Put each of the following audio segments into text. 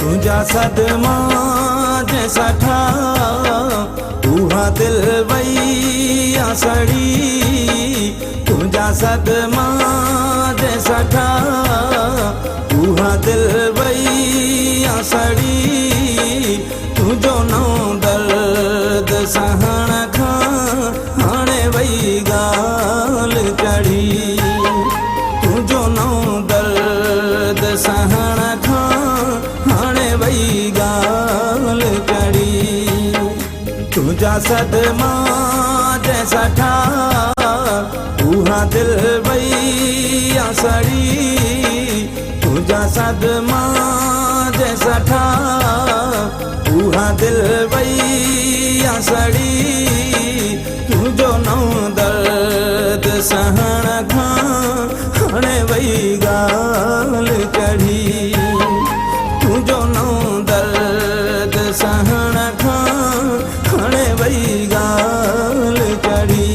तुझा सदमा जैसा ठा उहा दिल वैया सड़ी। तुझा सदमा जैसा ठा उहा दिल वैया सड़ी। तुझो नौ दर्द सहण खां हाणे वई गाल चढ़ी। तुझो नौ दर्द सहण खां हाणे वई गाल चढ़ी। तुझा सदमा जैसा ठा उहा दिल वैया सड़ी। तुझा सदमा जैसा ठा उहा दिल वैया सड़ी। तुझो नौ दर्द सहण खां हाणे वई गाल चढ़ी। तुझो नौ दर्द सहण खां हाणे वई गाल चढ़ी।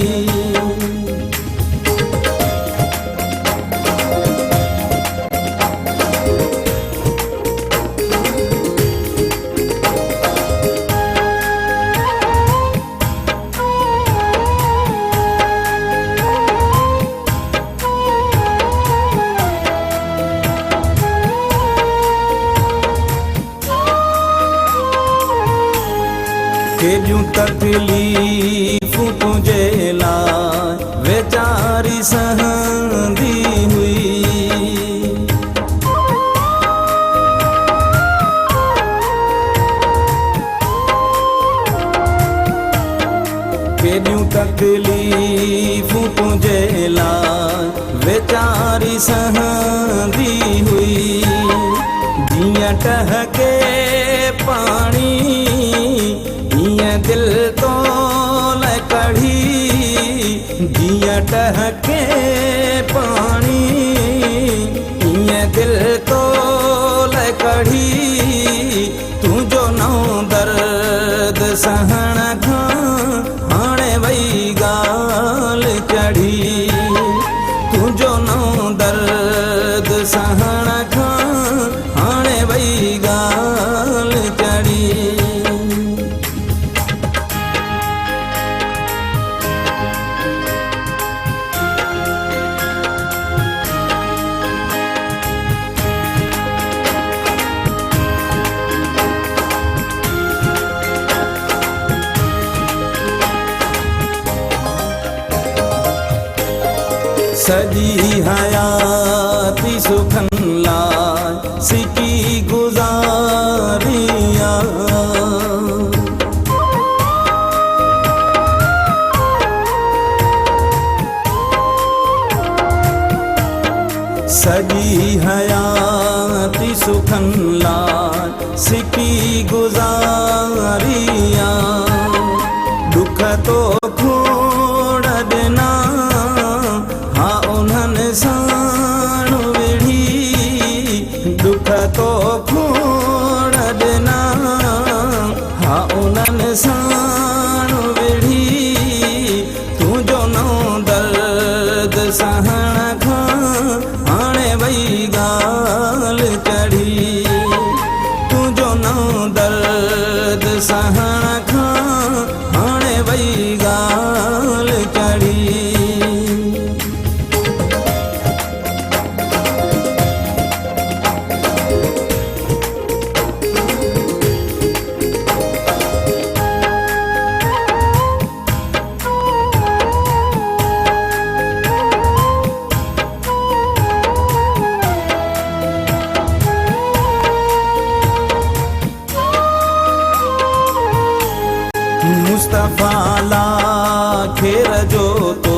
केॾियूं तकलीफ़ूं तुंहिंजे लाइ वेचारी सहंदी हुई। केॾियूं तकलीफ़ूं तुंहिंजे लाइ वेचारी सहंदी हुई। जीअं टहके पाणी दिल तो लाइ कढ़ी। जीअं टहके पाणी ईअं दिल तो लाइ कढ़ी। तुझो नौ दर्द सहण खां हाणे वई गाल चढ़ी। तुझो नौ दर्द सहण खां हाणे वई गाल चढ़ी। सजी हयाती सुखन लाइ सिकी गुज़ारिया। सजी हयाती सुखन लाइ सिकी गुज़ारिया। दुख तो खोड़ ॾिना साण विढ़ी। दुख तो खोड़ ॾिना हा उन्हनि साण विढ़ी। तुझो नौ दर्द सहण खां हाणे वई गाल चढ़ी। तुझो नौ दर्द सहण खां हाणे वई गाल चढ़ी। मुस्तफ़ा ला खेर जो तो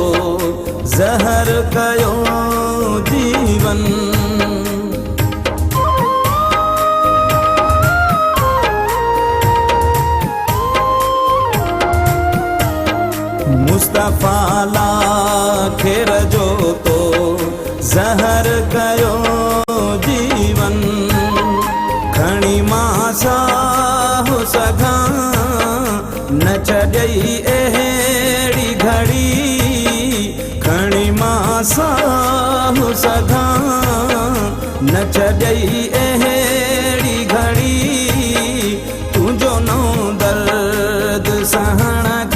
ज़हर कयो जीवन। मुस्तफ़ा ला खेर जो तो ज़हर कयो जीवन। खणी मां साहु सघां न छॾई अहिड़ी घड़ी। खणी मां साहु सघां न छॾई अहिड़ी घड़ी। सहण